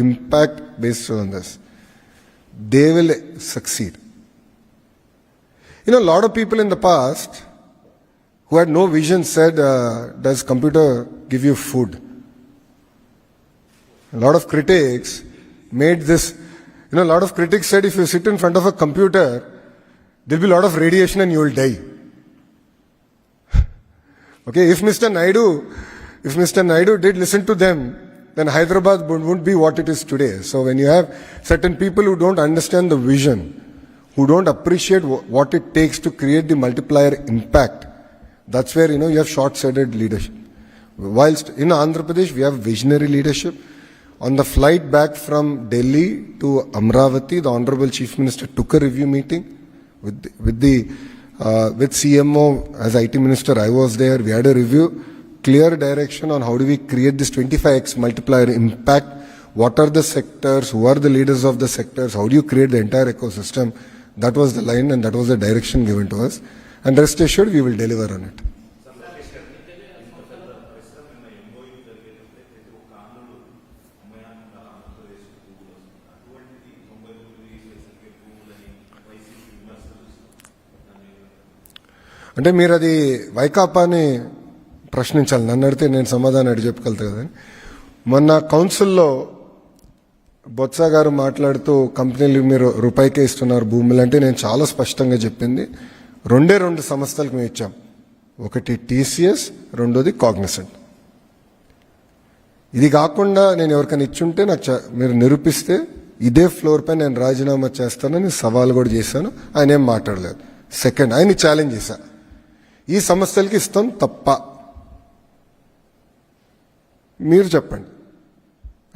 impact based on this, they will succeed. You know, a lot of people in the past who had no vision said, does computer give you food? A lot of critics made this, you know, a lot of critics said if you sit in front of a computer, there will be a lot of radiation and you will die. Okay, if Mr. Naidu did listen to them, then Hyderabad wouldn't be what it is today. So when you have certain people who don't understand the vision, who don't appreciate what it takes to create the multiplier impact, that's where, you know, you have short-sighted leadership. Whilst in Andhra Pradesh, we have visionary leadership. On the flight back from Delhi to Amravati, the Honorable Chief Minister took a review meeting with CMO. As IT Minister, I was there. We had a review, clear direction on how do we create this 25x multiplier impact. What are the sectors? Who are the leaders of the sectors? How do you create the entire ecosystem? That was the line and that was the direction given to us. And rest assured, we will deliver on it. అంటే మీరు అది వైకాపాని ప్రశ్నించాలి, నన్ను అడిగితే నేను సమాధానం అడిగి చెప్పగలుగుతా కదా. మొన్న కౌన్సిల్లో బొత్స గారు మాట్లాడుతూ కంపెనీలు మీరు రూపాయికే ఇస్తున్నారు భూములు అంటే నేను చాలా స్పష్టంగా చెప్పింది, రెండు సంస్థలకు మేము ఇచ్చాం. ఒకటి టీసీఎస్, రెండోది కాగ్నిసెంట్. ఇది కాకుండా నేను ఎవరికైనా ఇచ్చుంటే నాకు మీరు నిరూపిస్తే ఇదే ఫ్లోర్ పై నేను రాజీనామా చేస్తానని సవాల్ కూడా చేశాను. ఆయన ఏం మాట్లాడలేదు. సెకండ్, ఆయన్ని ఛాలెంజ్ చేశా, ఈ సంస్థలకి ఇస్తాం తప్ప మీరు చెప్పండి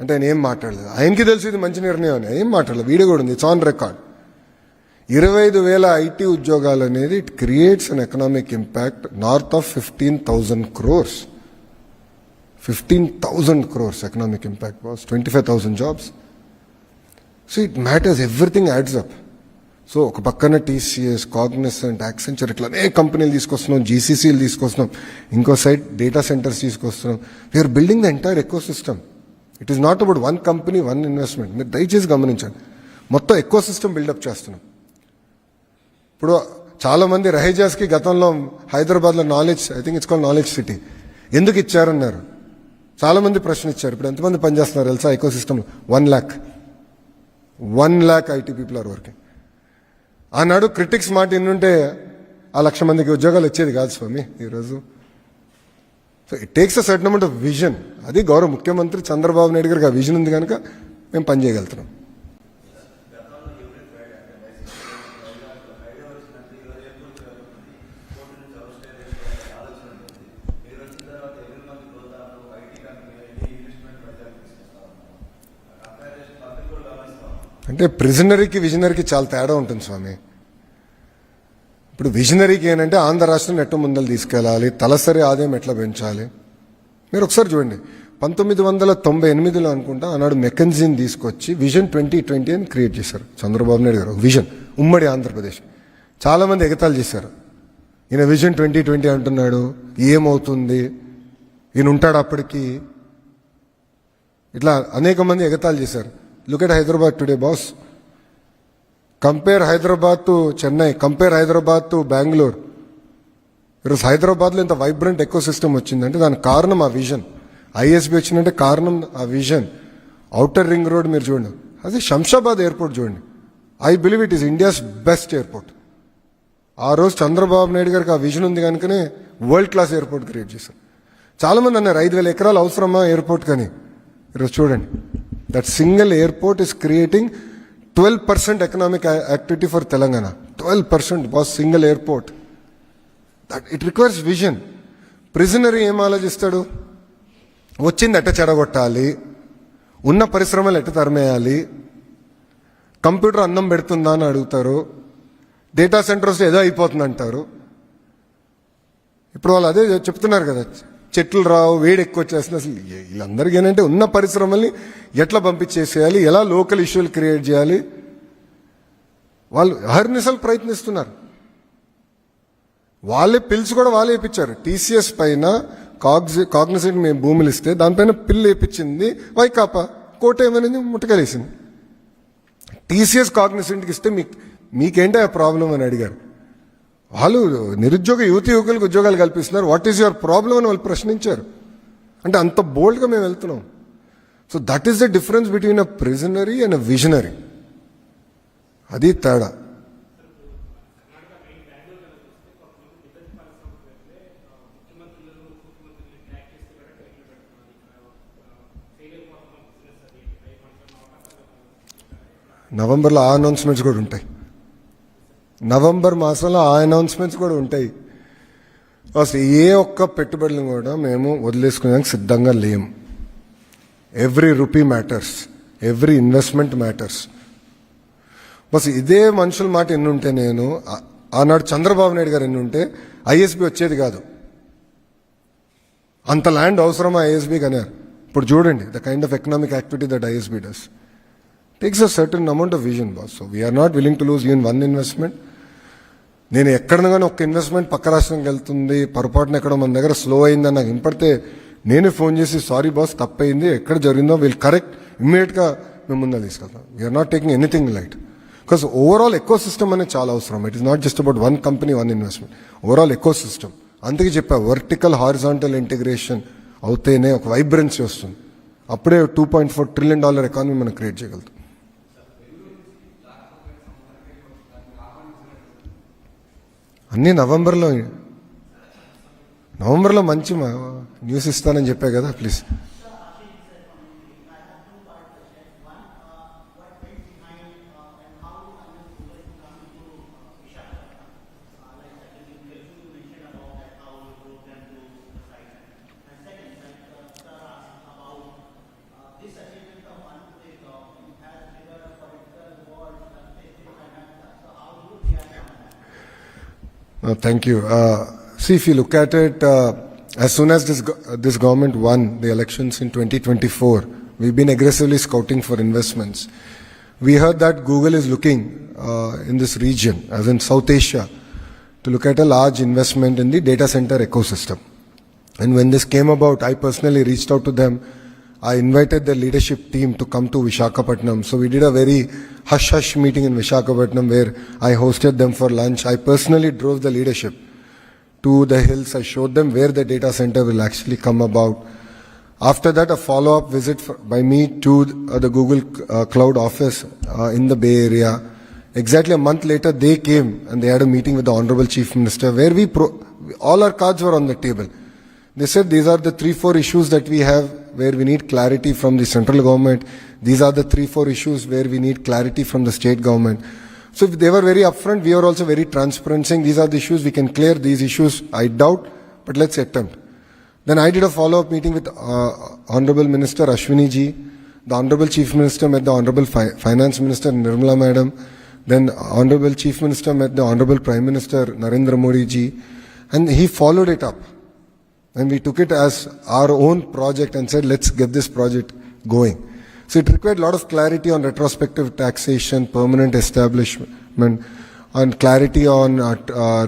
అంటే ఆయన ఏం మాట్లాడలేదు. ఆయనకి తెలిసి ఇది మంచి నిర్ణయం అని ఏం మాట్లాడలేదు. వీడియో కూడా ఉంది, ఇట్స్ ఆన్ రికార్డ్. 25,000 ఐటీ ఉద్యోగాలు అనేది it creates an economic impact north of 15,000 crores. 15,000 crores economic impact was 25,000 jobs. So it matters, everything adds up. So ఒక పక్కన టీసీఎస్, కాగ్నిసెంట్, యాక్సెంచర్ ఇట్లా అనేక కంపెనీలు తీసుకొస్తున్నాం, జీసీసీలు తీసుకొస్తున్నాం, ఇంకో సైడ్ డేటా సెంటర్స్ తీసుకొస్తున్నాం. We're building the entire ecosystem. It is not about one company, one investment. మీరు దయచేసి గమనించండి, మొత్తం ఎకో సిస్టమ్ బిల్డప్ చేస్తున్నాం. ఇప్పుడు చాలామంది రహేజాస్కి గతంలో హైదరాబాద్లో knowledge, I think it's called knowledge city, ఎందుకు ఇచ్చారన్నారు. చాలామంది ప్రశ్న ఇచ్చారు. ఇప్పుడు ఎంతమంది పనిచేస్తున్నారు తెలుసా ఎకో సిస్టమ్లో? 1 lakh IT people are working. ఆనాడు క్రిటిక్స్ మాట ఎన్నుంటే 1,00,000 మందికి ఉద్యోగాలు వచ్చేది కాదు స్వామి ఈరోజు. So it takes a certain amount of vision. అది గౌరవ ముఖ్యమంత్రి చంద్రబాబు నాయుడు గారికి ఆ విజన్ ఉంది కనుక మేము పనిచేయగలుగుతున్నాం. అంటే ప్రిజనరీకి విజనరీకి చాలా తేడా ఉంటుంది స్వామి. ఇప్పుడు విజనరీకి ఏంటంటే ఆంధ్ర రాష్ట్రాన్ని ఎట్లా ముందలు తీసుకెళ్ళాలి, తలసరి ఆదాయం ఎట్లా పెంచాలి. మీరు ఒకసారి చూడండి, 1998లో అనుకుంటా ఆనాడు మెకెన్జీని తీసుకొచ్చి విజన్ 2020 అని క్రియేట్ చేశారు చంద్రబాబు నాయుడు గారు. విజన్ ఉమ్మడి ఆంధ్రప్రదేశ్. చాలామంది ఎగతాళి చేశారు, ఈయన విజన్ 2020 అంటున్నాడు, ఏమవుతుంది, ఈయన ఉంటాడు అప్పటికి, ఇట్లా అనేక మంది ఎగతాళి చేశారు. Look at Hyderabad today, boss. Compare Hyderabad to Chennai. Compare Hyderabad to Bangalore. ఈరోజు హైదరాబాద్లో ఇంత వైబ్రెంట్ ఎకో సిస్టమ్ వచ్చిందంటే దానికి కారణం ఆ విజన్. ఐఎస్బి వచ్చిందంటే కారణం ఆ విజన్. ఔటర్ రింగ్ రోడ్ మీరు చూడండి, అదే శంషాబాద్ ఎయిర్పోర్ట్ చూడండి. I believe it is India's best airport. ఆ రోజు చంద్రబాబు నాయుడు గారికి ఆ విజన్ ఉంది కనుకనే వరల్డ్ క్లాస్ ఎయిర్పోర్ట్ క్రియేట్ చేశారు. చాలామంది అన్నారు 5,000 ఎకరాలు అవసరమా ఎయిర్పోర్ట్ కానీ. ఈరోజు చూడండి, that single airport is creating 12% economic activity for Telangana. 12% was single airport. That it requires vision. Prisonery ఏం ఆలోచిస్తాడు, వచ్చింది ఎట్ట చెడగొట్టాలి, ఉన్న పరిశ్రమలు ఎట్ట తరిమేయాలి, కంప్యూటర్ అన్నం పెడుతుందా అని అడుగుతారు, డేటా సెంటర్స్ ఏదో అయిపోతుంది అంటారు. ఇప్పుడు వాళ్ళు అదే చెప్తున్నారు కదా, చెట్లు రావు, వేడి ఎక్కువ వచ్చేస్తుంది. అసలు వీళ్ళందరికీ ఏంటంటే ఉన్న పరిశ్రమల్ని ఎట్లా పంపించేసేయాలి, ఎలా లోకల్ ఇష్యూలు క్రియేట్ చేయాలి, వాళ్ళు అహర్నిశలు ప్రయత్నిస్తున్నారు. వాళ్ళే పిల్స్ కూడా వాళ్ళే వేయించారు. టీసీఎస్ పైన కాగ్నిసెంట్ మేము భూములు ఇస్తే దానిపైన పిల్లు వేయించింది వైకాపా. కోర్టు ఏమనేది ముట్టకలేసింది. టీసీఎస్ కాగ్నిసెంట్కి ఇస్తే మీకేంటి ఆ ప్రాబ్లం అని అడిగారు. వాళ్ళు నిరుద్యోగ యువకులకు ఉద్యోగాలు కల్పిస్తున్నారు, వాట్ ఈస్ యువర్ ప్రాబ్లం అని వాళ్ళు ప్రశ్నించారు. అంటే అంత బోల్డ్గా మేము వెళ్తున్నాం. So that is the difference between a ప్రిజనరీ and a visionary. అది తేడా. నవంబర్లో ఆ అనౌన్స్మెంట్స్ కూడా ఉంటాయి. నవంబర్ మాసంలో ఆ అనౌన్స్మెంట్స్ కూడా ఉంటాయి. అసలు ఏ ఒక్క పెట్టుబడులను కూడా మేము వదిలేసుకునేందుకు సిద్ధంగా లేము. Every rupee matters, every investment matters. Bus ఇదే మనుషుల మాట ఎన్నుంటే, నేను ఆనాడు చంద్రబాబు నాయుడు గారు ఎన్నుంటే ఐఎస్బి వచ్చేది కాదు. అంత ల్యాండ్ అవసరమా ఐఎస్బికి అన్నారు. ఇప్పుడు చూడండి the kind of economic activity that ISB does. Takes a certain amount of vision, boss. So we are not willing to lose even one investment. నేను ఎక్కడనగానే ఒక ఇన్వెస్ట్మెంట్ పక్క రాష్ట్రంకి వెళ్తుంది, పొరపాటున ఎక్కడ మన దగ్గర స్లో అయిందని నాకు వినపడితే నేనే ఫోన్ చేసి సారీ బాస్ తప్పయింది, ఎక్కడ జరిగిందో వీల్ కరెక్ట్, ఇమ్మీడియట్గా మేము ముందు తీసుకెళ్తాం. We're not taking anything light. Because overall ecosystem అనేది చాలా అవసరం. It is not just about one company one investment, overall ecosystem. అందుకే చెప్పా, వర్టికల్ హారిజాంటల్ ఇంటిగ్రేషన్ అవుతేనే ఒక వైబ్రెన్సీ వస్తుంది. అప్పుడే $2.4 trillion ఎకానమీ మనం క్రియేట్ చేయగలుగుతాం. అన్నీ నవంబర్లో మంచి న్యూస్ ఇస్తానని చెప్పా కదా, please. Thank you. See, if you look at it, as soon as this government won the elections in 2024, we've been aggressively scouting for investments. We heard that Google is looking in this region, as in South Asia, to look at a large investment in the data center ecosystem. And when this came about, I personally reached out to them. I invited the leadership team to come to Visakhapatnam. So we did a very hush-hush meeting in Visakhapatnam where I hosted them for lunch. I personally drove the leadership to the hills. I showed them where the data center will actually come about. After that, a follow-up visit by me to the Google Cloud office in the Bay Area. Exactly a month later, they came and they had a meeting with the Honorable Chief Minister where all our cards were on the table. They said these are the 3-4 issues that we have where we need clarity from the central government. These are the 3-4 issues where we need clarity from the state government. So if they were very upfront, we were also very transparent, saying these are the issues, we can clear these issues. I doubt, but let's attempt. Then I did a follow-up meeting with Honorable Minister Ashwini ji. The Honorable Chief Minister met the Honorable Finance Minister Nirmala Madam. Then Honorable Chief Minister met the Honorable Prime Minister Narendra Modi ji. And he followed it up. And we took it as our own project and said, let's get this project going. So it required a lot of clarity on retrospective taxation, permanent establishment, and clarity on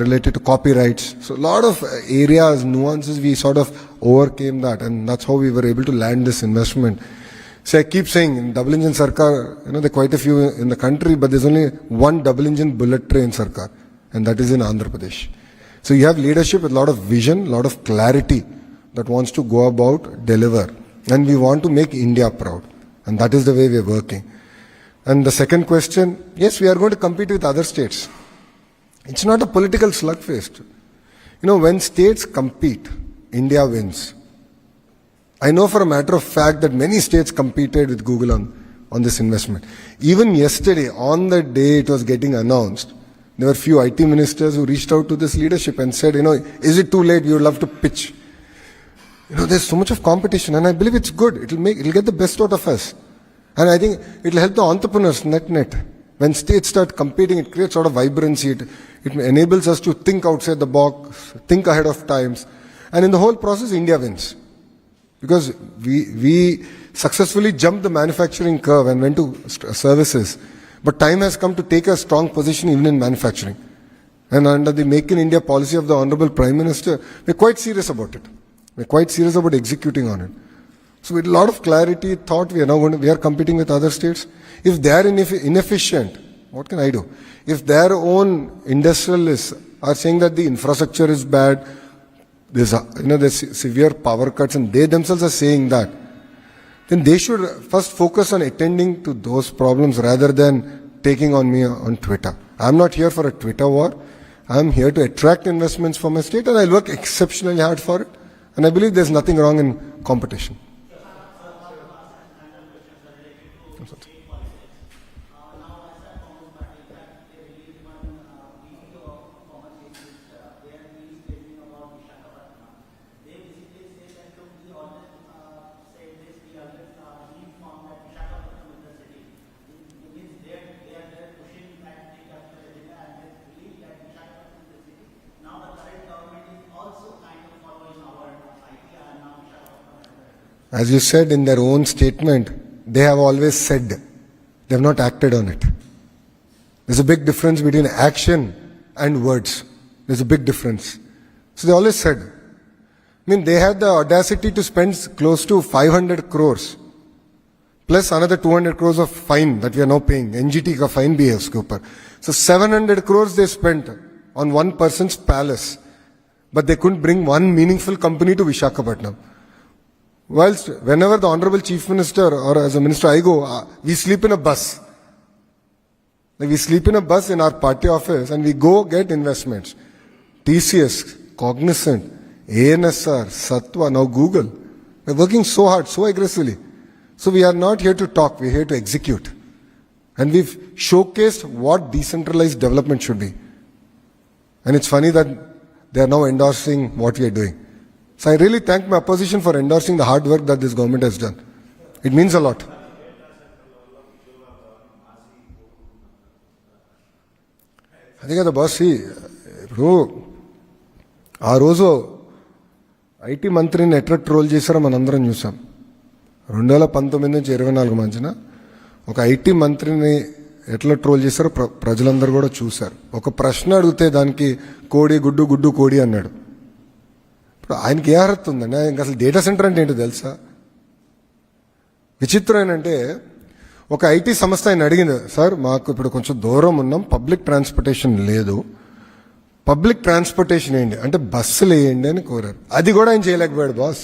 related to copyrights. So a lot of areas, nuances, we sort of overcame that, and that's how we were able to land this investment. So I keep saying, in double engine Sarkar, there are quite a few in the country, but there's only one double engine bullet train Sarkar, and that is in Andhra Pradesh. So you have leadership with a lot of vision, a lot of clarity that wants to go about, deliver. And we want to make India proud. And that is the way we are working. And the second question, yes, we are going to compete with other states. It's not a political slugfest. When states compete, India wins. I know for a matter of fact that many states competed with Google on this investment. Even yesterday, on the day it was getting announced, there were few IT ministers who reached out to this leadership and said, is it too late? We would love to pitch. There's so much of competition, and I believe it's good. It'll get the best out of us. And I think it'll help the entrepreneurs net. When states start competing, it creates sort of vibrancy. It enables us to think outside the box, think ahead of times. And in the whole process, India wins. Because we successfully jumped the manufacturing curve and went to services. But time has come to take a strong position even in manufacturing. And under the Make in India policy of the Honorable Prime Minister, we're quite serious about it. We're quite serious about executing on it. So with a lot of clarity, thought, we are competing with other states. If they are inefficient, what can I do? If their own industrialists are saying that the infrastructure is bad, there's severe power cuts, and they themselves are saying that, then they should first focus on attending to those problems rather than taking on me on Twitter. I'm not here for a Twitter war. I'm here to attract investments for my state, and I'll work exceptionally hard for it. And I believe there's nothing wrong in competition. As you said in their own statement, they have always said. They have not acted on it. There's a big difference between action and words. There's a big difference. So they always said. They had the audacity to spend close to 500 crores plus another 200 crores of fine that we are now paying. NGT ka fine bhi hai uske upar. So 700 crores they spent on one person's palace. But they couldn't bring one meaningful company to Visakhapatnam. Whilst whenever the Honorable Chief Minister or as a minister I go, we sleep in a bus. Like we sleep in a bus in our party office and we go get investments. TCS, Cognizant, ANSR, Satwa, now Google. We're working so hard, so aggressively. So we are not here to talk, we're here to execute. And we've showcased what decentralized development should be. And it's funny that they are now endorsing what we are doing. So I really thank my opposition for endorsing the hard work that this government has done. It means a lot. అదే కదా boss, ఇప్పుడు ఆ రోజు IT మంత్రిని ఎట్లా troll చేశారో మనందరం చూసాం. 2019 నుంచి 24 మధ్యన ఒక ఐటీ మంత్రిని ఎట్లా ట్రోల్ చేశారో ప్రజలందరూ కూడా చూశారు. ఒక ప్రశ్న అడిగితే దానికి కోడి గుడ్డు గుడ్డు కోడి అన్నాడు. ఇప్పుడు ఆయనకి ఏ అర్హత ఉందండి? ఆయనకి అసలు డేటా సెంటర్ అంటే ఏంటో తెలుసా? విచిత్రం ఏంటంటే ఒక ఐటీ సంస్థ ఆయన అడిగింది, సార్ మాకు ఇప్పుడు కొంచెం దూరం ఉన్నాం, పబ్లిక్ ట్రాన్స్పోర్టేషన్ లేదు, పబ్లిక్ ట్రాన్స్పోర్టేషన్ వేయండి అంటే బస్సులు వేయండి అని కోరారు. అది కూడా ఆయన చేయలేకపోయాడు boss.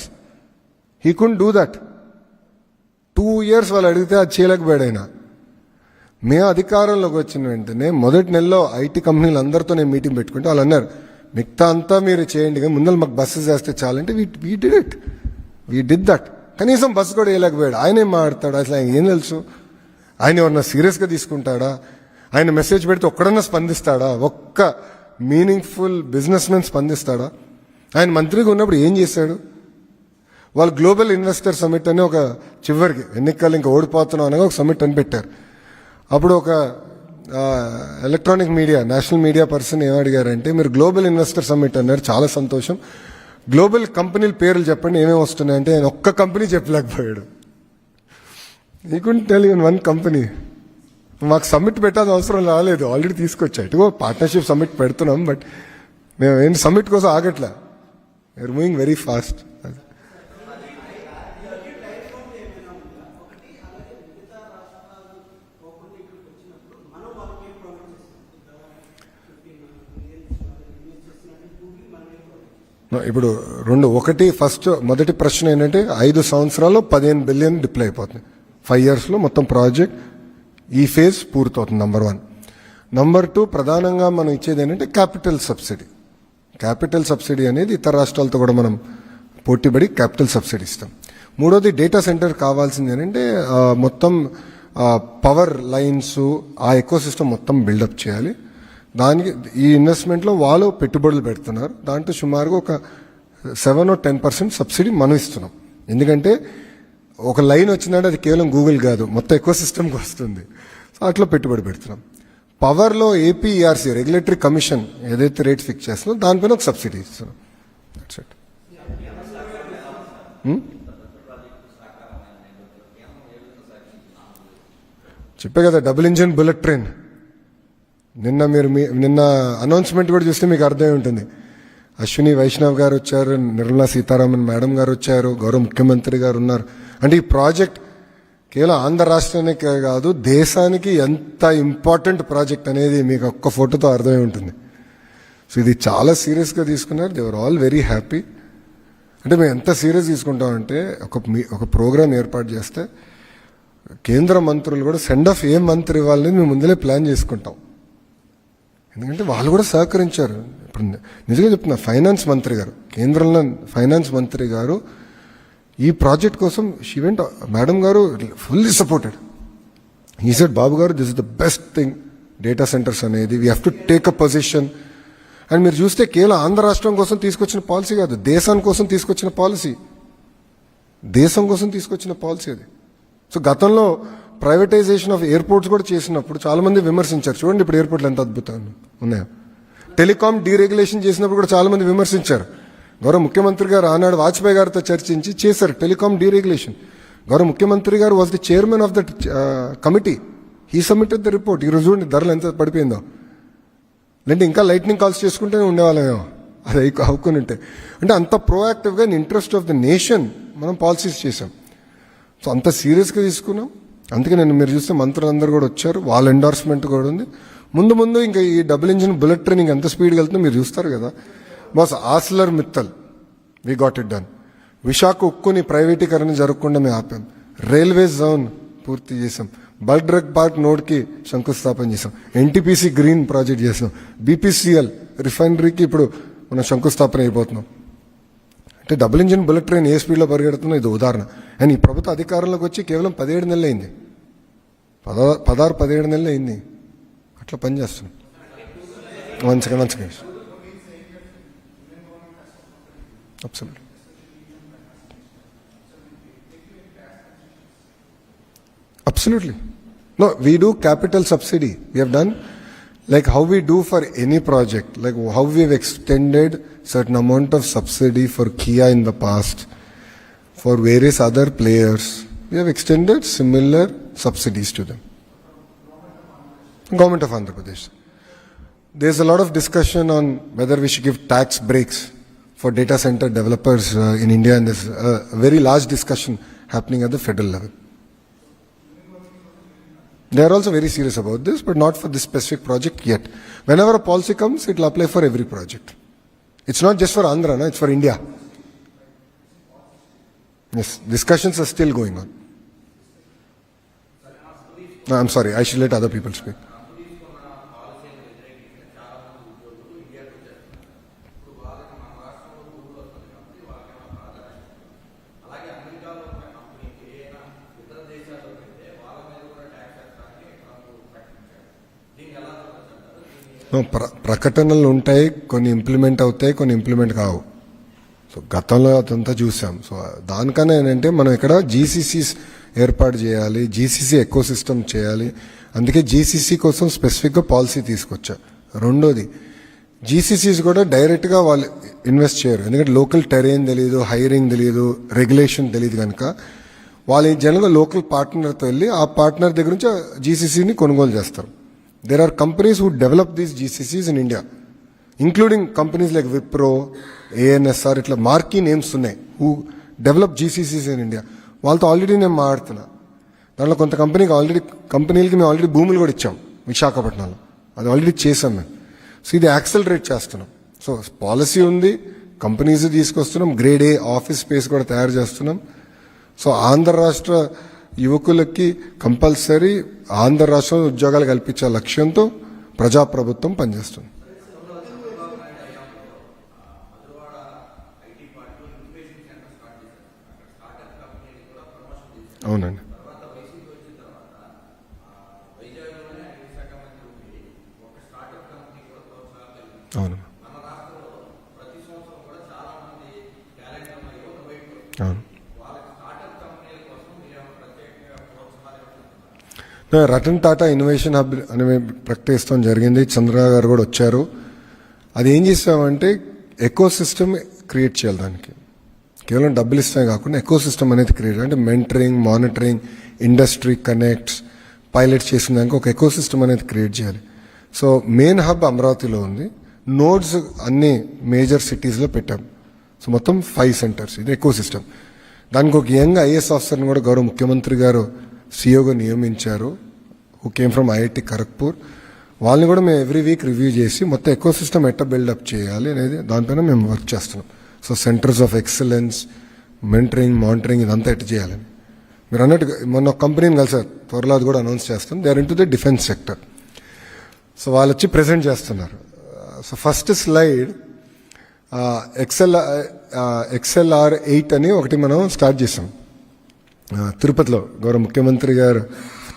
He couldn't do that. 2 years వాళ్ళు అడిగితే అది చేయలేకపోయాడు ఆయన. మేము అధికారంలోకి వచ్చిన వెంటనే మొదటి నెలలో ఐటీ కంపెనీలు అందరితో నేను మీటింగ్ పెట్టుకుంటే వాళ్ళు అన్నారు, మిగతా అంతా మీరు చేయండి కానీ ముందర మాకు బస్సు చేస్తే చాలంటే we did it. We did that. కనీసం బస్సు కూడా వేయలేకపోయాడు. ఆయన ఏం మాట్లాడతాడు? అసలు ఆయన ఏం తెలుసు? ఆయన ఎవరన్నా సీరియస్గా తీసుకుంటాడా? ఆయన మెసేజ్ పెడితే ఒక్కడన్నా స్పందిస్తాడా? ఒక్క మీనింగ్ఫుల్ బిజినెస్ మెన్ స్పందిస్తాడా? ఆయన మంత్రిగా ఉన్నప్పుడు ఏం చేశాడు? వాళ్ళు గ్లోబల్ ఇన్వెస్టర్ సమిట్ అని ఒక చివరికి ఎన్నికలు ఇంకా ఓడిపోతున్నాం అనగా ఒక సమిట్ అని పెట్టారు. అప్పుడు ఒక electronic media national media person ఏమడిగారంటే, మీరు గ్లోబల్ ఇన్వెస్టర్ సమిట్ అన్నారు, చాలా సంతోషం, గ్లోబల్ కంపెనీల పేర్లు చెప్పండి ఏమేమి వస్తున్నాయంటే ఆయన ఒక్క కంపెనీ చెప్పలేకపోయాడు. ఈ couldn't tell even one company. మాకు సమ్మిట్ పెట్టాల్సిన అవసరం రాలేదు, ఆల్రెడీ తీసుకొచ్చా. ఇటుగో పార్ట్నర్షిప్ సమ్మిట్ పెడుతున్నాం, బట్ మేము ఏం సమ్మిట్ కోసం ఆగట్లా. We're moving very fast. ఇప్పుడు మొదటి ప్రశ్న ఏంటంటే 5 సంవత్సరాల్లో 15 బిలియన్ డిప్లై అయిపోతుంది. 5 yearsలో మొత్తం ప్రాజెక్ట్ ఈ ఫేజ్ పూర్తవుతుంది. నంబర్ 1. నంబర్ 2, ప్రధానంగా మనం ఇచ్చేది ఏంటంటే క్యాపిటల్ సబ్సిడీ. క్యాపిటల్ సబ్సిడీ అనేది ఇతర రాష్ట్రాలతో కూడా మనం పోటీపడి క్యాపిటల్ సబ్సిడీ ఇస్తాం. 3వది, డేటా సెంటర్ కావాల్సింది ఏంటంటే మొత్తం పవర్ లైన్స్ ఆ ఎకో సిస్టమ్ మొత్తం బిల్డప్ చేయాలి. దానికి ఈ ఇన్వెస్ట్మెంట్లో వాళ్ళు పెట్టుబడులు పెడుతున్నారు. దాంట్లో సుమారుగా ఒక 7 or 10% సబ్సిడీ మనం ఇస్తున్నాం. ఎందుకంటే ఒక లైన్ వచ్చిందంటే అది కేవలం గూగుల్ కాదు, మొత్తం ఎకో సిస్టమ్కి వస్తుంది. సో అట్లా పెట్టుబడి పెడుతున్నాం. పవర్లో ఏపీఈఆర్సీ రెగ్యులేటరీ కమిషన్ ఏదైతే రేట్ ఫిక్స్ చేస్తుందో దానిపైన ఒక సబ్సిడీ ఇస్తున్నాం. That's it. చెప్పే కదా, డబుల్ ఇంజిన్ బుల్లెట్ ట్రైన్. నిన్న అనౌన్స్మెంట్ కూడా చూస్తే మీకు అర్థమై ఉంటుంది. అశ్విని వైష్ణవ్ గారు వచ్చారు, నిర్మలా సీతారామన్ మేడం గారు వచ్చారు, గౌరవ ముఖ్యమంత్రి గారు ఉన్నారు. అంటే ఈ ప్రాజెక్ట్ కేవలం ఆంధ్ర రాష్ట్రానికే కాదు, దేశానికి ఎంత ఇంపార్టెంట్ ప్రాజెక్ట్ అనేది మీకు ఒక్క ఫోటోతో అర్థమై ఉంటుంది. సో ఇది చాలా సీరియస్గా తీసుకున్నారు. They are all very happy. అంటే మేము ఎంత సీరియస్ తీసుకుంటామంటే ఒక ప్రోగ్రామ్ ఏర్పాటు చేస్తే కేంద్ర మంత్రులు కూడా సెండ్ ఆఫ్ ఏ మంత్రి ఇవ్వాలని మేము ముందలే ప్లాన్ చేసుకుంటాం. ఎందుకంటే వాళ్ళు కూడా సహకరించారు. ఇప్పుడు నిజంగా చెప్తున్నా, ఫైనాన్స్ మంత్రి గారు, కేంద్రంలో ఫైనాన్స్ మంత్రి గారు ఈ ప్రాజెక్ట్ కోసం షీవెంట్ మేడం గారు ఫుల్లీ సపోర్టెడ్. ఈ సెడ్ బాబు గారు, this is the best thing data centres అనేది, we have to take a position. And మీరు చూస్తే కేవలం ఆంధ్ర రాష్ట్రం కోసం తీసుకొచ్చిన పాలసీ కాదు, దేశం కోసం తీసుకొచ్చిన పాలసీ, దేశం కోసం తీసుకొచ్చిన పాలసీ అది. సో గతంలో ప్రైవేటైజేషన్ ఆఫ్ ఎయిర్పోర్ట్స్ కూడా చేసినప్పుడు చాలా మంది విమర్శించారు. చూడండి ఇప్పుడు ఎయిర్పోర్ట్లు ఎంత అద్భుతంగా ఉన్నాయో. టెలికాం డీరెగ్యులేషన్ చేసినప్పుడు కూడా చాలా మంది విమర్శించారు. గౌరవ ముఖ్యమంత్రి గారు ఆనాడు వాజ్పేయి గారితో చర్చించి చేశారు టెలికాం డీరెగ్యులేషన్. గౌరవ ముఖ్యమంత్రి గారు was the chairman of that committee. He submitted the report. ఈరోజు చూడండి ధరలు ఎంత పడిపోయిందో. లేదంటే ఇంకా లైట్నింగ్ కాల్స్ చేసుకుంటూనే ఉండేవాళ్ళమేమో అది అవుకుని ఉంటే. అంటే అంత ప్రోయాక్టివ్గా in interest of the nation మనం పాలసీస్ చేసాం. సో అంత సీరియస్గా తీసుకున్నాం. అందుకే మీరు చూస్తే మంత్రులందరూ కూడా వచ్చారు, వాళ్ళ ఎండార్స్మెంట్ కూడా ఉంది. ముందు ముందు ఇంకా ఈ డబుల్ ఇంజిన్ బుల్లెట్ ట్రైనింగ్ ఎంత స్పీడ్గా వెళ్తుందో మీరు చూస్తారు కదా. Boss Arcelor Mittal we got it done. Visakha ఉక్కుని ప్రైవేటీకరణ జరగకుండా మేము ఆపాం. రైల్వే జోన్ పూర్తి చేసాం. బల్క్ డ్రగ్ పార్క్ నోడ్కి శంకుస్థాపన చేసాం. ఎన్టీపీసీ గ్రీన్ ప్రాజెక్ట్ చేసాం. బీపీసీఎల్ రిఫైనరీకి ఇప్పుడు మనం శంకుస్థాపన అయిపోతున్నాం. అంటే డబుల్ ఇంజిన్ బుల్లెట్ ట్రైన్ ఏ స్పీడ్లో పరిగెడుతుందో ఇది ఉదాహరణ. అండ్ ఈ ప్రభుత్వ అధికారంలోకి వచ్చి కేవలం 17 నెలలు అయింది, 17 నెలలు అయింది. అట్లా పనిచేస్తున్నాం. మంచిగా absolutely. Absolutely. No, we do capital subsidy. We have done like how we do for any project, like how we have extended certain amount of subsidy for Kia in the past, for various other players. We have extended similar subsidies to them. Government of Andhra Pradesh. There's a lot of discussion on whether we should give tax breaks for data center developers in India, and there's a very large discussion happening at the federal level. They are also very serious about this, but not for this specific project yet. Whenever a policy comes, it will apply for every project. It's not just for Andhra, no? It's for India. Yes, discussions are still going on. No, I'm sorry, I should let other people speak. ప్రకటనలు ఉంటాయి, కొన్ని implement అవుతాయి, కొన్ని implement కావు. So గతంలో అదంతా చూసాం. So దానికన్నా ఏంటంటే మనం ఇక్కడ జీసీసీస్ ఏర్పాటు చేయాలి, జీసీసీ ఎకో సిస్టమ్ చేయాలి. అందుకే జీసీసీ కోసం స్పెసిఫిక్గా పాలసీ తీసుకొచ్చా. రెండోది, జీసీసీస్ కూడా డైరెక్ట్గా వాళ్ళు ఇన్వెస్ట్ చేయరు, ఎందుకంటే లోకల్ టెరైన్ తెలియదు, హైరింగ్ తెలియదు, రెగ్యులేషన్ తెలియదు. కనుక వాళ్ళు జనరల్గా లోకల్ పార్ట్నర్తో వెళ్ళి ఆ పార్ట్నర్ దగ్గర నుంచి జీసీసీని కొనుగోలు చేస్తారు. There are companies who develop these GCCs in India, including companies like Wipro, ANSR, ఇట్లా మార్కీ నేమ్స్ ఉన్నాయి who develop GCCs in India. వాళ్ళతో ఆల్రెడీ నేను మాట్లాడుతున్నా. దాంట్లో కొంత కంపెనీలకి మేము ఆల్రెడీ భూములు కూడా ఇచ్చాం విశాఖపట్నంలో. అది ఆల్రెడీ చేసాం మేము. సో ఇది యాక్సలరేట్ చేస్తున్నాం. సో పాలసీ ఉంది, కంపెనీస్ తీసుకొస్తున్నాం, గ్రేడ్ ఏ ఆఫీస్ స్పేస్ కూడా తయారు చేస్తున్నాం. సో ఆంధ్ర రాష్ట్ర యువకులకి కంపల్సరీ ఆంధ్ర రాష్ట్రంలో ఉద్యోగాలు కల్పించే లక్ష్యంతో ప్రజాప్రభుత్వం పనిచేస్తుంది. అవునండి, అవును అవును. రతన్ టాటా ఇన్నోవేషన్ హబ్ అని ప్రకటిస్తాం జరిగింది. చంద్రబాబు గారు కూడా వచ్చారు. అది ఏం చేస్తామంటే ఎకో సిస్టమ్ క్రియేట్ చేయాలి. దానికి కేవలం డబ్బులు ఇస్తామే కాకుండా ఎకో సిస్టమ్ అనేది క్రియేట్, అంటే mentoring, monitoring, industry connects, pilots చేసిన దానికి ఒక ఎకో సిస్టమ్ అనేది క్రియేట్ చేయాలి. సో మెయిన్ హబ్ అమరావతిలో ఉంది. నోడ్స్ అన్ని మేజర్ సిటీస్లో పెట్టాం. సో మొత్తం 5 సెంటర్స్. ఇది ఎకో సిస్టమ్. దానికి ఒక యంగ్ ఐఏఎస్ ఆఫీసర్ని కూడా గౌరవ ముఖ్యమంత్రి గారు సిఇఓగా నియమించారు, who came from IIT Kharagpur. వాళ్ళని కూడా మేము ఎవ్రీ వీక్ రివ్యూ చేసి మొత్తం ఎకో సిస్టమ్ ఎట్లా బిల్డప్ చేయాలి అనేది దానిపైన మేము వర్క్ చేస్తున్నాం. So centres of excellence, mentoring, monitoring ఇదంతా ఎట్లా చేయాలని. మీరు అన్నట్టు మొన్న ఒక కంపెనీని కలిసారు, త్వరలో అది కూడా అనౌన్స్ చేస్తాం. They are in to the defence sector. So వాళ్ళు వచ్చి ప్రెజెంట్ చేస్తున్నారు. సో ఫస్ట్ స్లైడ్ XLR8 అని ఒకటి మనం స్టార్ట్ చేసాం తిరుపతిలో. గౌరవ ముఖ్యమంత్రి గారు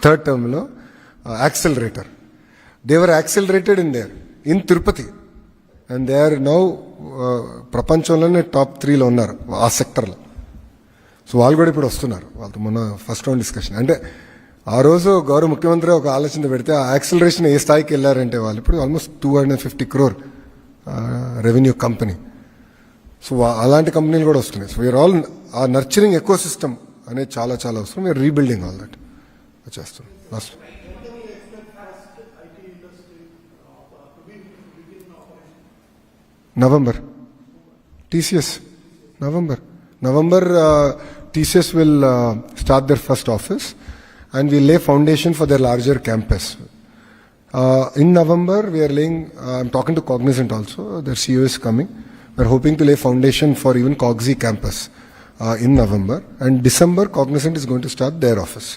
థర్డ్ టర్మ్లో accelerator. They were accelerated in Tirupati and they are now ప్రపంచంలోనే టాప్ 3లో ఉన్నారు ఆ సెక్టర్లో. సో వాళ్ళు కూడా ఇప్పుడు వస్తున్నారు. వాళ్ళతో మొన్న ఫస్ట్ రౌండ్ డిస్కషన్. అంటే ఆ రోజు గౌరవ ముఖ్యమంత్రి ఒక ఆలోచన పెడితే ఆ యాక్సిలరేషన్ ఏ స్థాయికి వెళ్ళారంటే వాళ్ళు ఇప్పుడు almost 250 crore revenue company. So అలాంటి కంపెనీలు కూడా వస్తున్నాయి. సో వీఆర్ ఆల్ ఆ నర్చరింగ్ ఎకో సిస్టమ్ అనేది చాలా చాలా అవసరం. వీఆర్ రీబిల్డింగ్ ఆల్ దట్ చేస్తాం. Last November. TCS. November, TCS will start their first office and we lay foundation for their larger campus. In November, we are laying, I'm talking to Cognizant also, their CEO is coming. We're hoping to lay foundation for even Cogsy campus in November. And December, Cognizant is going to start their office.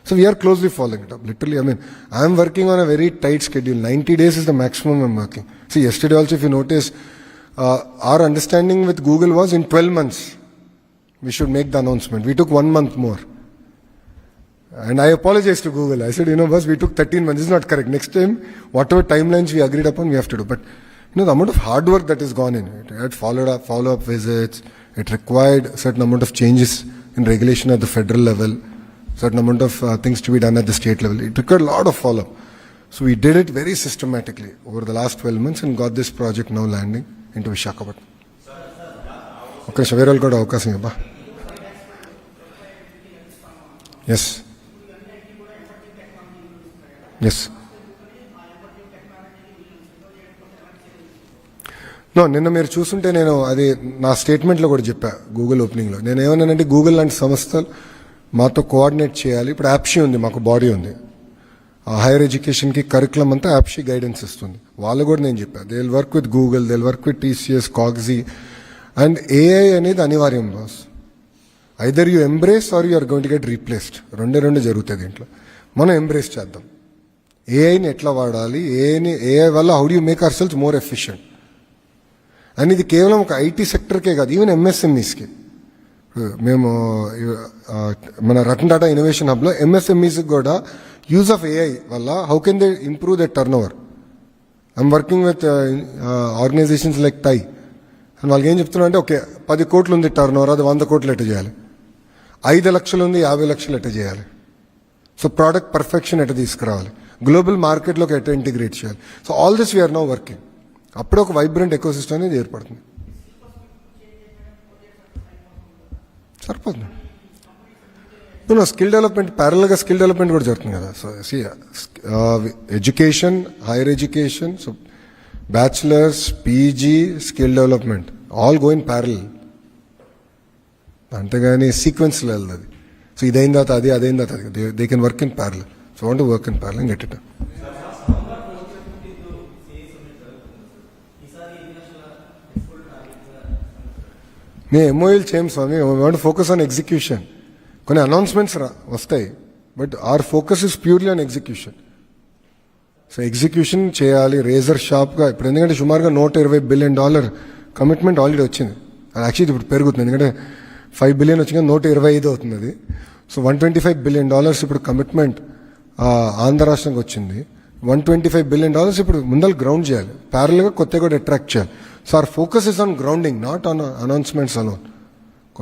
So we are closely following it up. Literally, I mean, I am working on a very tight schedule. 90 days is the maximum I'm working. See, yesterday also, if you notice, our understanding with Google was in 12 months, we should make the announcement. We took 1 month more. And I apologized to Google. I said, boss, we took 13 months. This is not correct. Next time, whatever timelines we agreed upon, we have to do. But, the amount of hard work that has gone in, it had follow-up visits. It required a certain amount of changes in regulation at the federal level, certain amount of things to be done at the state level. It required a lot of follow-up. So we did it very systematically over the last 12 months and got this project now landing into Visakhapatnam. Okay, so we're all got avakasam abba. Yes. Yes. No, నిన్న మీరు చూస్తుంటే నేను అది నా స్టేట్మెంట్లో కూడా చెప్పా Google ఓపెనింగ్లో. నేను ఏమన్నానంటే Google లాంటి సంస్థలు మాతో కోఆర్డినేట్ చేయాలి. ఇప్పుడు యాప్షీ ఉంది, మాకు బాడీ ఉంది. హైయర్ ఎడ్యుకేషన్కి కరికులం అంతా యాప్షీ గైడెన్స్ ఇస్తుంది. వాళ్ళు కూడా నేను చెప్పా, they will work with Google, they will work with TCS, కాగ్జీ. అండ్ ఏఐ అనేది అనివార్యం boss. Either you embrace or you are going to get replaced. రెండు జరుగుతుంది దీంట్లో. మనం ఎంబ్రేస్ చేద్దాం. ఏఐని ఎట్లా వాడాలి, ఏఐ వల్ల how do you make our cells more efficient. And ఇది కేవలం ఒక ఐటీ సెక్టర్కే కాదు, ఈవెన్ MSMEస్కి. మేము మన రతన్ టాటా ఇన్నోవేషన్ హబ్లో MSMEస్కి కూడా యూజ్ ఆఫ్ ఏఐ వల్ల how can they improve their turnover. I'm working with organisations like TiE. And వాళ్ళకి ఏం చెప్తున్నా అంటే, ఓకే 10 కోట్లు ఉంది టర్న్ ఓవర్, అది 100 కోట్లు ఎట్ట చేయాలి, 5 లక్షలు ఉంది 50 లక్షలు ఎట్ట చేయాలి. సో ప్రోడక్ట్ పర్ఫెక్షన్ ఎట్ట తీసుకురావాలి, గ్లోబల్ మార్కెట్లోకి ఎట్ట ఇంటిగ్రేట్ చేయాలి. So all this we're now working. అప్పుడే ఒక వైబ్రెంట్ ఎకో సిస్టమ్ అనేది ఏర్పడుతుంది. సరిపోతుంది. స్కిల్ డెవలప్మెంట్ ప్యారల్గా స్కిల్ డెవలప్మెంట్ కూడా జరుగుతుంది కదా. So education, higher education, so bachelors, PG, skill development all go in parallel. అంతేగాని సీక్వెన్స్లో వెళ్ళదు. సో ఇదైన తర్వాత అది, అదైన తర్వాత అది. They can work in parallel. So want to work in parallel and get it. మేము ఎంఓయూలు చేయం స్వామి. Want focus on execution. కొన్ని అనౌన్స్మెంట్స్ వస్తాయి, but our focus is purely on execution. So execution చేయాలి రేజర్ షార్ప్గా. ఇప్పుడు ఎందుకంటే సుమారుగా $120 billion కమిట్మెంట్ ఆల్రెడీ వచ్చింది. అది యాక్చువల్లీ ఇప్పుడు పెరుగుతుంది, ఎందుకంటే $5 billion వచ్చింది, 125 అవుతుంది అది. సో $125 billion ఇప్పుడు కమిట్మెంట్ ఆంధ్ర రాష్ట్రానికి వచ్చింది. $125 billion ఇప్పుడు ముందర గ్రౌండ్ చేయాలి, ప్యారల్గా కొత్తగా కూడా అట్రాక్ట్ చేయాలి. So our focus is on grounding, not on announcements alone.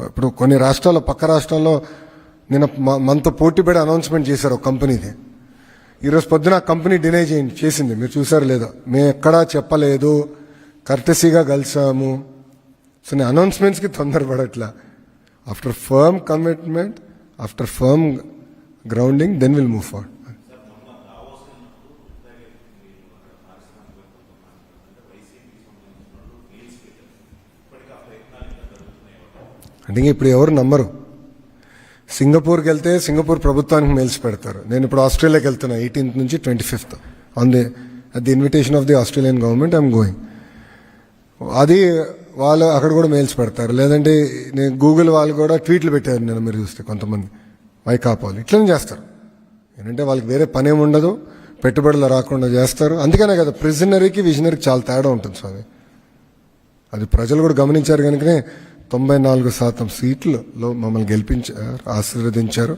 ఇప్పుడు కొన్ని రాష్ట్రాల్లో, పక్క రాష్ట్రాల్లో నేను మనతో పోటీపడి అనౌన్స్మెంట్ చేశారు ఒక కంపెనీది. ఈరోజు పొద్దున ఆ కంపెనీ డినై చేసింది, మీరు చూసారు లేదా. మేము ఎక్కడా చెప్పలేదు, కర్టసీగా కలిసాము. సో నేను అనౌన్స్మెంట్స్కి తొందరపడట్లా. After firm commitment, after firm grounding, then will move forward. అంటే ఇప్పుడు ఎవరు నమ్మరు. సింగపూర్కి వెళ్తే సింగపూర్ ప్రభుత్వానికి మెయిల్స్ పెడతారు. నేను ఇప్పుడు ఆస్ట్రేలియాకి వెళ్తున్నా 18th నుంచి 25th on the at the invitation of the Australian government I'm going. అది వాళ్ళు అక్కడ కూడా మెయిల్స్ పెడతారు. లేదంటే నేను గూగుల్ వాళ్ళు కూడా ట్వీట్లు పెట్టారు నేను, మీరు చూస్తే కొంతమంది వైకాపాలు ఇట్లనే చేస్తారు. ఏంటంటే వాళ్ళకి వేరే పని ఏమి ఉండదు, పెట్టుబడులు రాకుండా చేస్తారు. అందుకనే కదా ప్రిజనరీకి విజనరీకి చాలా తేడా ఉంటుంది స్వామి. అది ప్రజలు కూడా గమనించారు కనుకనే 94% సీట్లలో మమ్మల్ని గెలిపించారు, ఆశీర్వదించారు.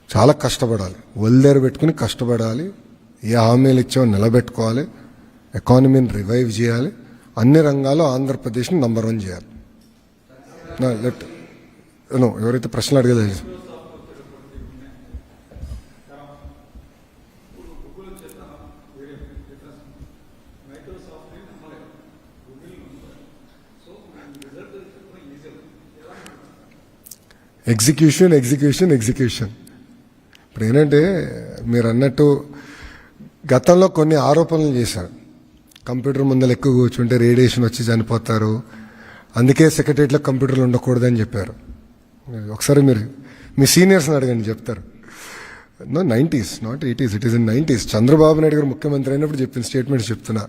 చాలా కష్టపడాలి, ఒళ్ళేరు పెట్టుకుని కష్టపడాలి. ఏ హామీలు ఇచ్చామో నిలబెట్టుకోవాలి, ఎకానమీని రివైవ్ చేయాలి, అన్ని రంగాల్లో ఆంధ్రప్రదేశ్ని నంబర్ 1 చేయాలి. ఎవరైతే ప్రశ్నలు అడగలేదు ఎగ్జిక్యూషన్. ఇప్పుడు ఏంటంటే మీరు అన్నట్టు గతంలో కొన్ని ఆరోపణలు చేశారు. కంప్యూటర్ ముందర ఎక్కువ కూర్చుంటే రేడియేషన్ వచ్చి చనిపోతారు, అందుకే సెక్రటరియట్లో కంప్యూటర్లు ఉండకూడదని చెప్పారు. ఒకసారి మీరు మీ సీనియర్స్ని అడగండి, చెప్తారు. 90s not 80s, it is in 90s. Chandrababu Naidu గారు ముఖ్యమంత్రి అయినప్పుడు చెప్పిన స్టేట్మెంట్ చెప్తున్నా.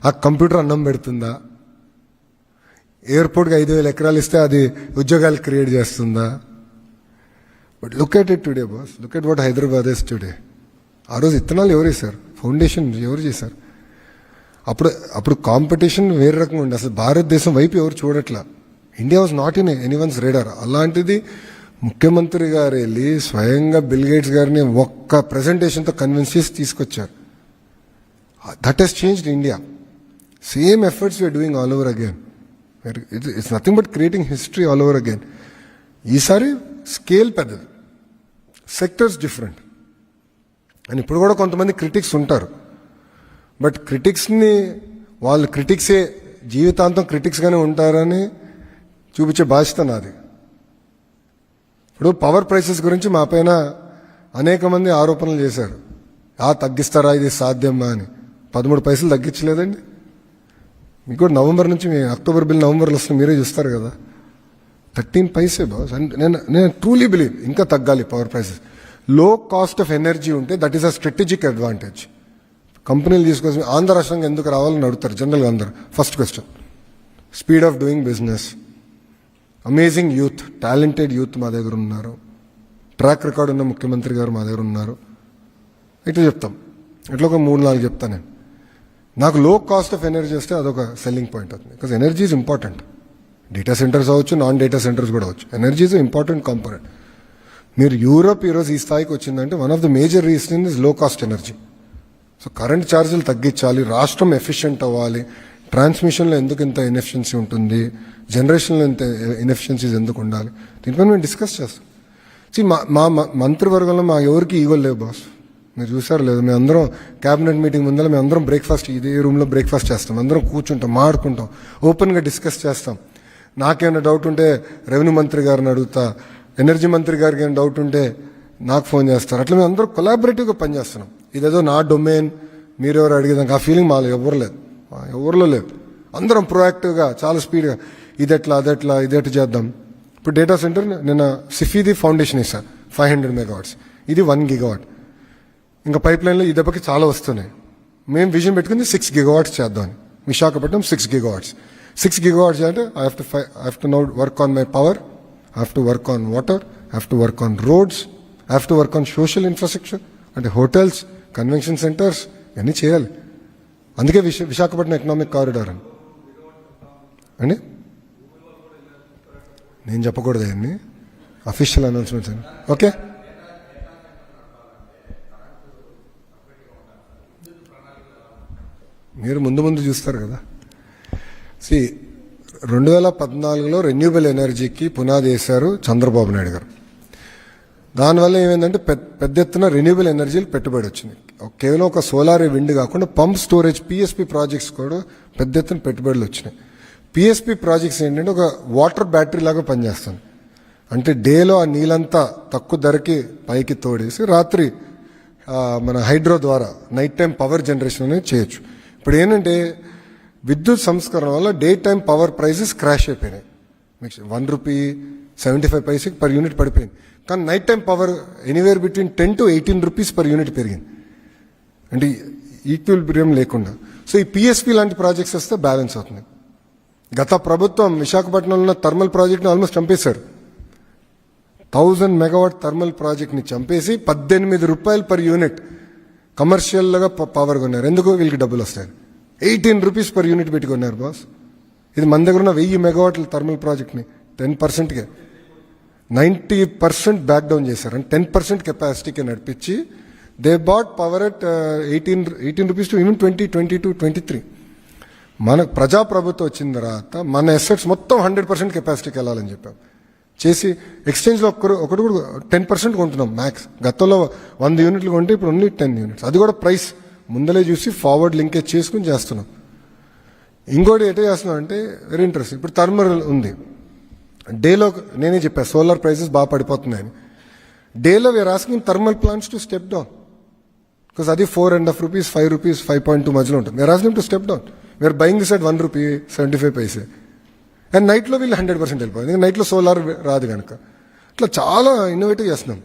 ఆ కంప్యూటర్ అన్నం పెడుతుందా? ఎయిర్పోర్ట్కి 5,000 ఎకరాలు ఇస్తే అది ఉద్యోగాలు క్రియేట్ చేస్తుందా? But look at it today boss, look at what Hyderabad is today. ఆ రోజు ఇత్తనాలు ఎవరు వేశారు? ఫౌండేషన్ ఎవరు చేశారు? అప్పుడు కాంపిటీషన్ వేరే రకంగా ఉండే. అసలు భారతదేశం వైపు ఎవరు చూడట్లా. India was not in anyone's radar. అలాంటిది ముఖ్యమంత్రి గారు వెళ్ళి స్వయంగా బిల్ గేట్స్ గారిని ఒక్క ప్రెజెంటేషన్తో కన్విన్స్ చేసి తీసుకొచ్చారు. That he's changed India. Same efforts we're doing all over again. It's nothing but creating history all over again. ఈసారి స్కేల్ పెద్దది, సెక్టర్స్ డిఫరెంట్. అండ్ ఇప్పుడు కూడా కొంతమంది క్రిటిక్స్ ఉంటారు. బట్ క్రిటిక్స్ని వాళ్ళు క్రిటిక్సే జీవితాంతం క్రిటిక్స్గానే ఉంటారని చూపించే బాధ్యత నాది. ఇప్పుడు పవర్ ప్రైసెస్ గురించి మా పైన అనేక మంది ఆరోపణలు చేశారు. తగ్గిస్తారా, ఇది సాధ్యమా అని. 13 పైసలు తగ్గించలేదండి. మీకు కూడా నవంబర్ నుంచి అక్టోబర్ బిల్ నవంబర్లో వస్తుంది, మీరే చూస్తారు కదా. 13 పైసే బాస్. నేను ట్రూలీ బిలీవ్ ఇంకా తగ్గాలి పవర్ ప్రైసెస్. లో కాస్ట్ ఆఫ్ ఎనర్జీ ఉంటే that is a strategic advantage. కంపెనీలు తీసుకొచ్చి ఆంధ్ర రాష్ట్రంగా ఎందుకు రావాలని అడుగుతారు జనరల్గా అందరు. First question, speed of doing business, amazing youth, talented youth మా దగ్గర ఉన్నారు, ట్రాక్ రికార్డ్ ఉన్న ముఖ్యమంత్రి గారు మా దగ్గర ఉన్నారు. ఇట్లా చెప్తాం. ఇట్లా ఒక 3-4 చెప్తాను నేను. నాకు లో కాస్ట్ ఆఫ్ ఎనర్జీ వస్తే అదొక సెల్లింగ్ పాయింట్ అవుతుంది. Because energy is important. Data centres అవ్వచ్చు, నాన్ డేటా సెంటర్స్ కూడా అవ్వచ్చు. Energy is important component. మీరు యూరోప్ ఈరోజు ఈ స్థాయికి వచ్చిందంటే one of the major reason is low cost energy. So current ఛార్జీలు తగ్గించాలి, రాష్ట్రం ఎఫిషియెంట్ అవ్వాలి. ట్రాన్స్మిషన్లో ఎందుకు ఇంత ఇన్ఎఫిషియన్సీ ఉంటుంది, జనరేషన్లో ఇంత ఇన్ఎఫిషియన్సీస్ ఎందుకు ఉండాలి, దీనిపైన మేము డిస్కస్ చేస్తాం. మా మంత్రివర్గంలో మా ఎవరికి ఈగోలు లేవు బాస్. మీరు చూసారు లేదు, మేము అందరం క్యాబినెట్ మీటింగ్ ముందర మేము అందరం బ్రేక్ఫాస్ట్ ఇదే రూమ్లో బ్రేక్ఫాస్ట్ చేస్తాం. అందరం కూర్చుంటాం, మాడుకుంటాం, ఓపెన్గా డిస్కస్ చేస్తాం. నాకేమైనా డౌట్ ఉంటే రెవెన్యూ మంత్రి గారిని అడుగుతా, ఎనర్జీ మంత్రి గారికి ఏమైనా డౌట్ ఉంటే నాకు ఫోన్ చేస్తారు. అట్లా మేము అందరూ కొలాబరేటివ్గా పనిచేస్తున్నాం. ఇదేదో నా డొమైన్ మీరెవరు అడిగేదానికి ఆ ఫీలింగ్ మాలో ఎవరిలో లేదు. అందరం ప్రొయాక్టివ్గా చాలా స్పీడ్గా ఇదెట్లా అదెట్లా ఇదెట్లా చేద్దాం. ఇప్పుడు డేటా సెంటర్ నిన్న సిఫీది ఫౌండేషన్ ఇస్తాను 500 megawatts, ఇది 1 gigawatt. ఇంకా పైప్ లైన్లో ఈ దెబ్బకి చాలా వస్తున్నాయి. మేము విజన్ పెట్టుకుంది 6 gigawatts చేద్దామని. విశాఖపట్నం 6 gigawatts. 6 gigawatts అంటే I have to now work on my power, I have to work on water, I have to work on roads, I have to work on social infrastructure అంటే hotels, convention centres ఇవన్నీ చేయాలి. అందుకే Visakhapatnam economic corridor అండి. నేను చెప్పకూడదు అవన్నీ official announcements అండి. Okay, మీరు ముందు చూస్తారు కదా. 2014లో రెన్యూబుల్ ఎనర్జీకి పునాది వేశారు చంద్రబాబు నాయుడు గారు. దానివల్ల ఏమైందంటే పెద్ద ఎత్తున రెన్యూబుల్ ఎనర్జీలు పెట్టుబడి వచ్చింది. కేవలం ఒక సోలార్ విండ్ కాకుండా పంప్ స్టోరేజ్ పిఎస్పి ప్రాజెక్ట్స్ కూడా పెద్ద ఎత్తున పెట్టుబడులు వచ్చినాయి. పిఎస్పి ప్రాజెక్ట్స్ ఏంటంటే ఒక వాటర్ బ్యాటరీ లాగా పనిచేస్తుంది. అంటే డేలో ఆ నీళ్ళంతా తక్కువ ధరకి పైకి తోడేసి రాత్రి మన హైడ్రో ద్వారా నైట్ టైం పవర్ జనరేషన్ అనేది చేయొచ్చు. ఇప్పుడు ఏంటంటే విద్యుత్ సంస్కరణ వల్ల day time power prices crash అయిపోయినాయి. మీకు ₹1.75 పర్ యూనిట్ పడిపోయింది. కానీ night time power anywhere between 10 to 18 rupees per unit పెరిగింది. అంటే ఈక్విలిబ్రియం లేకుండా. సో ఈ పిఎస్పి లాంటి ప్రాజెక్ట్స్ వస్తే బ్యాలెన్స్ అవుతుంది. గత ప్రభుత్వం విశాఖపట్నంలో ఉన్న థర్మల్ ప్రాజెక్ట్ని ఆల్మోస్ట్ చంపేశారు. 1000 మెగావాట్ థర్మల్ ప్రాజెక్ట్ని చంపేసి 18 రూపాయలు పర్ యూనిట్ కమర్షియల్గా పవర్ కొన్నారు. ఎందుకు? వీళ్ళకి డబ్బులు వస్తాయి. 18 రూపీస్ పర్ యూనిట్ పెట్టుకున్నారు బాస్. ఇది మన దగ్గర ఉన్న 1000 మెగావాట్ల థర్మల్ ప్రాజెక్ట్ని 10%కే 90% బ్యాక్ డౌన్ చేశారు. అంటే 10% కెపాసిటీకి నడిపించి they bought power at 18 rupees to even 20, 22, 23. మన ప్రజాప్రభుత్వం వచ్చిన తర్వాత మన ఎసెట్స్ మొత్తం 100% కెపాసిటీకి వెళ్ళాలని చెప్పాం. చేసి ఎక్స్చేంజ్లో ఒకటి కూడా 10% కొంటున్నాం మ్యాక్స్. గతంలో 100 యూనిట్లు కొంటే ఇప్పుడు ఓన్లీ 10 యూనిట్స్. అది కూడా ప్రైస్ ముందలే చూసి ఫార్వర్డ్ లింకేజ్ చేసుకుని చేస్తున్నాం. ఇంకోటి ఎటే చేస్తున్నాం అంటే వెరీ ఇంట్రెస్టింగ్. ఇప్పుడు థర్మల్ ఉంది. డేలో నేనే చెప్పాను సోలార్ ప్రైసెస్ బాగా పడిపోతున్నాయని. డేలో we're asking thermal plants to step down because అది 4.5 రూపీస్, 5 రూపీస్, 5.2 మధ్యలో ఉంటుంది. We're asking to step down. We're buying this at 1 rupee 75 paise. And నైట్లో వీళ్ళు 100% వెళ్ళిపోయింది. నైట్లో సోలార్ రాదు కనుక. ఇట్లా చాలా ఇన్నోవేటివ్ చేస్తున్నాం.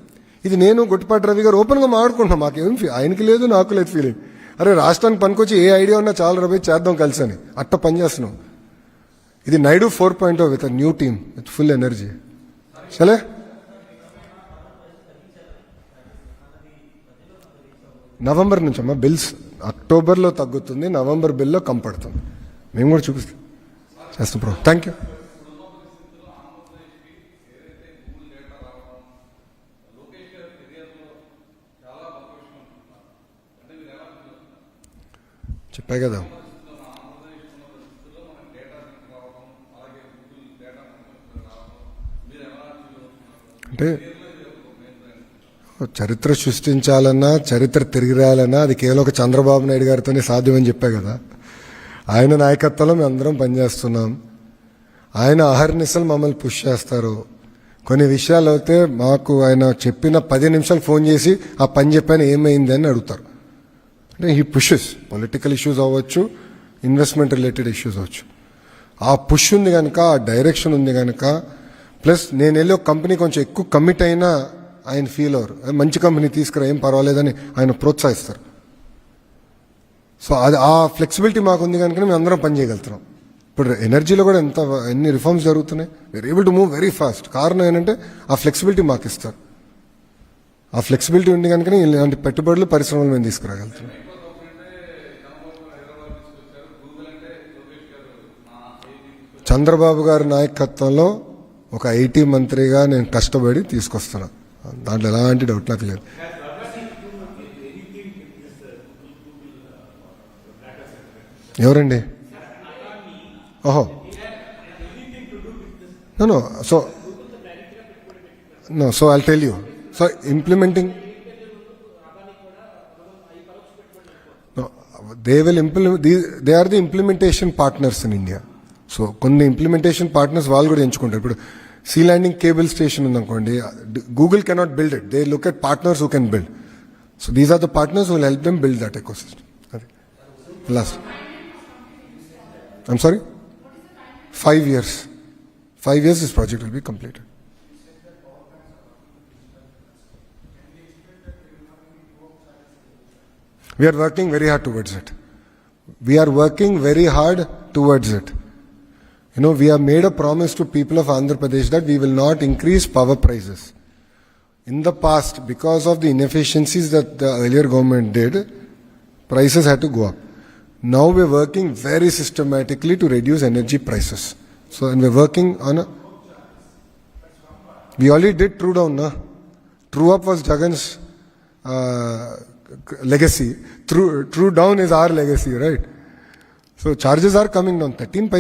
ఇది నేను గొట్టిపాటి రవి గారు ఓపెన్గా మాట్లాడుకుంటున్నాం. మాకేం ఆయనకి లేదు, నాకు లేదు ఫీలింగ్. అరే రాష్ట్రానికి పనికొచ్చి ఏ ఐడియా ఉన్నా చాలా రవి చేద్దాం కలిసి అని అట్ట పని చేస్తున్నాం. ఇది Naidu 4.0 with new team with full energy. సరే నవంబర్ నుంచి అమ్మా బిల్స్ అక్టోబర్లో తగ్గుతుంది, నవంబర్ బిల్లో కంపడుతుంది. మేము కూడా చూపిస్తాం చేస్తాం బ్రో. Thank you. చెప్పా కదా అంటే చరిత్ర సృష్టించాలన్నా చరిత్ర తిరిగి రాయాలన్నా అది కేవలం ఒక చంద్రబాబు నాయుడు గారితోనే సాధ్యమని చెప్పా కదా. ఆయన నాయకత్వంలో మేము అందరం పనిచేస్తున్నాం. ఆయన అహర్నిశలు మమ్మల్ని పుష్ చేస్తారు. కొన్ని విషయాలు అయితే మాకు ఆయన చెప్పిన 10 నిమిషాలు ఫోన్ చేసి ఆ పని చెప్పాను ఏమైంది అని అడుగుతారు. అంటే ఈ పుషెస్ పొలిటికల్ ఇష్యూస్ అవ్వచ్చు, ఇన్వెస్ట్మెంట్ రిలేటెడ్ ఇష్యూస్ అవ్వచ్చు. ఆ పుష్ ఉంది కనుక, ఆ డైరెక్షన్ ఉంది కనుక, ప్లస్ నేను వెళ్ళి ఒక కంపెనీ కొంచెం ఎక్కువ కమిట్ అయినా ఆయన ఫీల్ అవ్వరు. మంచి కంపెనీ తీసుకురా ఏం పర్వాలేదని ఆయన ప్రోత్సహిస్తారు. సో అది ఆ ఫ్లెక్సిబిలిటీ మాకు ఉంది కనుక మేము అందరం పని చేయగలుగుతున్నాం. ఇప్పుడు ఎనర్జీలో కూడా ఎన్ని రిఫార్మ్స్ జరుగుతున్నాయి. We're able to move very fast. కారణం ఏంటంటే ఆ ఫ్లెక్సిబిలిటీ మాకు ఇస్తారు. ఆ ఫ్లెక్సిబిలిటీ ఉంది కనుకనే ఇలాంటి పెట్టుబడులు పరిశ్రమలు మేము తీసుకురాగలుగుతున్నాం. చంద్రబాబు గారి నాయకత్వంలో ఒక ఐటీ మంత్రిగా నేను కష్టపడి తీసుకొస్తున్నాను. దాంట్లో ఎలాంటి డౌట్ నాకు లేదు. ఎవరండి? ఓహో no so I'll tell you. So implementing they are the implementation partners in India. So కొన్ని ఇంప్లిమెంటేషన్ పార్ట్నర్స్ వాళ్ళు కూడా ఎంచుకుంటారు. ఇప్పుడు సీ ల్యాండింగ్ కేబుల్ స్టేషన్ ఉందనుకోండి, Google cannot build it. They look at partners who can build. So these are the partners who will help them build that ecosystem. Last I'm sorry? 5 years. 5 years this project will be completed. We are working very hard towards it. We are working very hard towards it. You know, we have made a promise to people of Andhra Pradesh that we will not increase power prices. In the past, because of the inefficiencies that the earlier government did, prices had to go up. Now we're working very systematically to reduce energy prices. So, and we're working on a... We already did True Down, na? True Up was Jagan's legacy. True Down is our legacy, right? So charges are coming down. 13